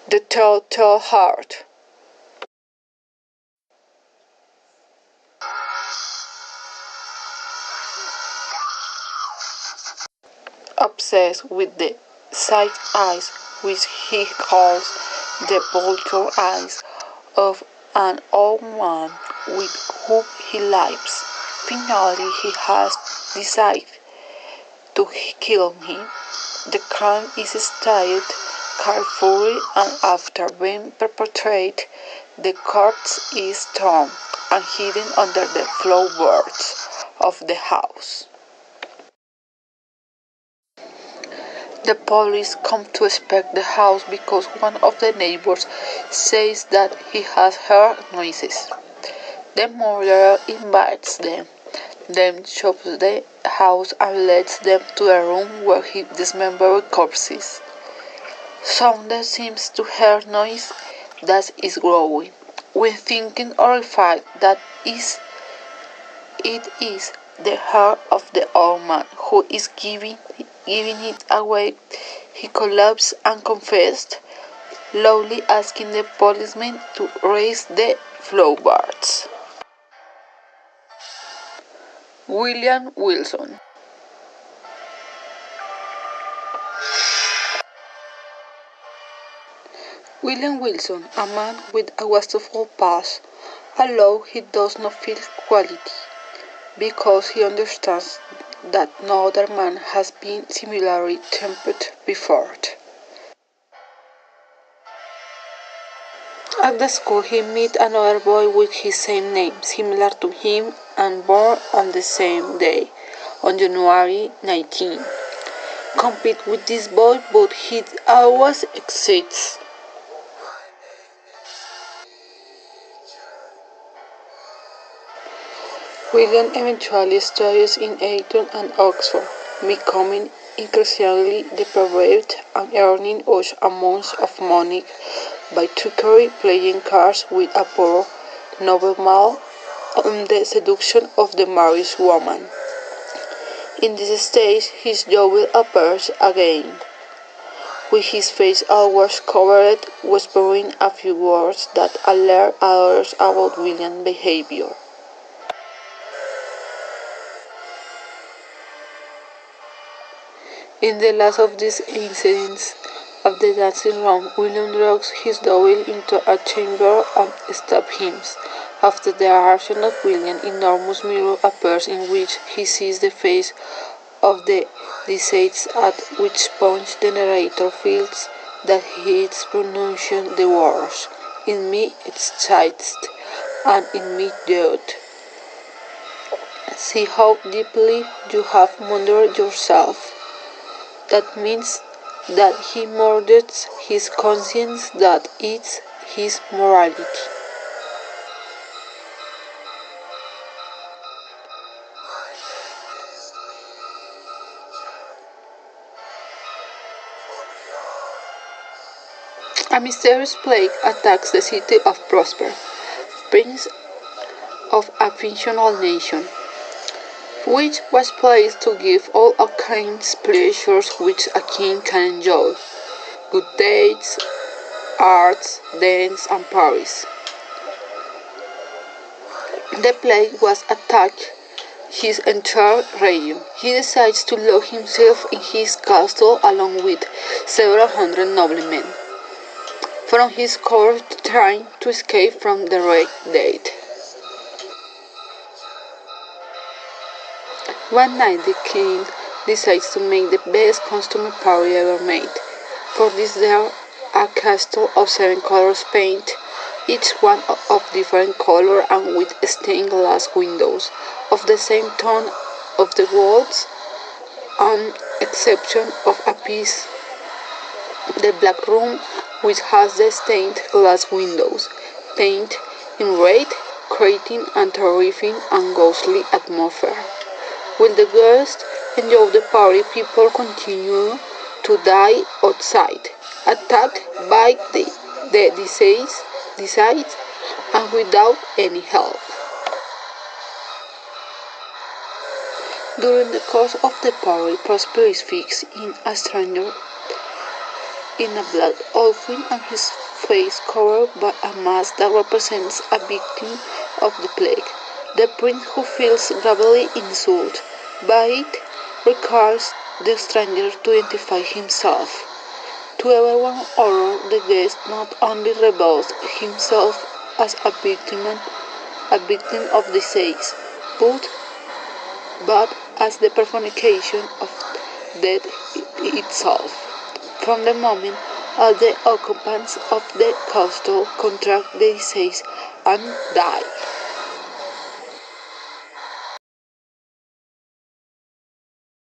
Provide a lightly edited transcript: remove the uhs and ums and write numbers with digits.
The Telltale Heart. Obsessed with the side eyes, which he calls the vulture eyes, of an old man with whom he lives. Finally, he has decided to kill him. The crime is staged carefully, and after being perpetrated, the corpse is thrown and hidden under the floorboards of the house. The police come to inspect the house because one of the neighbors says that he has heard noises. The murderer invites them, then shows the house and leads them to a room where he dismembered corpses. Someone seems to hear noise that is growing. When thinking horrified that it is the heart of the old man who is giving it away, he collapsed and confessed, loudly asking the policemen to raise the floorboards. William Wilson. William Wilson, a man with a wasteful past, although he does not feel quality, because he understands that no other man has been similarly tempted before. At the school he meets another boy with his same name, similar to him, and born on the same day, on January 19. Compete with this boy, but he always exceeds. William eventually studies in Eton and Oxford, becoming increasingly depraved and earning huge amounts of money by trickery, playing cards with a poor nobleman, and the seduction of the married woman. In this stage, his jowl appears again, with his face always covered, whispering a few words that alert others about William's behavior. In the last of these incidents of the dancing room, William drags his double into a chamber and stabs him. After the action of William, an enormous mirror appears in which he sees the face of the deceased, at which point the narrator feels that he is pronouncing the words, "In me excites and in me doth." See how deeply you have murdered yourself. That means that he murders his conscience, that is his morality. A mysterious plague attacks the city of Prosper, prince of a fictional nation, which was placed to give all kinds pleasures which a king can enjoy, good dates, arts, dance, and parties. The plague was attacked his entire region. He decides to lock himself in his castle along with several hundred noblemen from his court, trying to escape from the Red Death. One night the king decides to make the best costume party ever made. For this there a castle of 7 colors paint, each one of different color and with stained glass windows of the same tone of the walls, an exception of a piece, the black room, which has the stained glass windows, painted in red, creating a terrifying and ghostly atmosphere. While the guests enjoy the party, people continue to die outside, attacked by the deceased and without any help. During the course of the party, Prosper is fixed in a stranger in a black outfit, and his face covered by a mask that represents a victim of the plague. The prince, who feels gravely insulted by it, requires the stranger to identify himself. To everyone's horror, the guest not only reveals himself as a victim of disease, but as the personification of death itself. From the moment all the occupants of the castle contract the disease and die,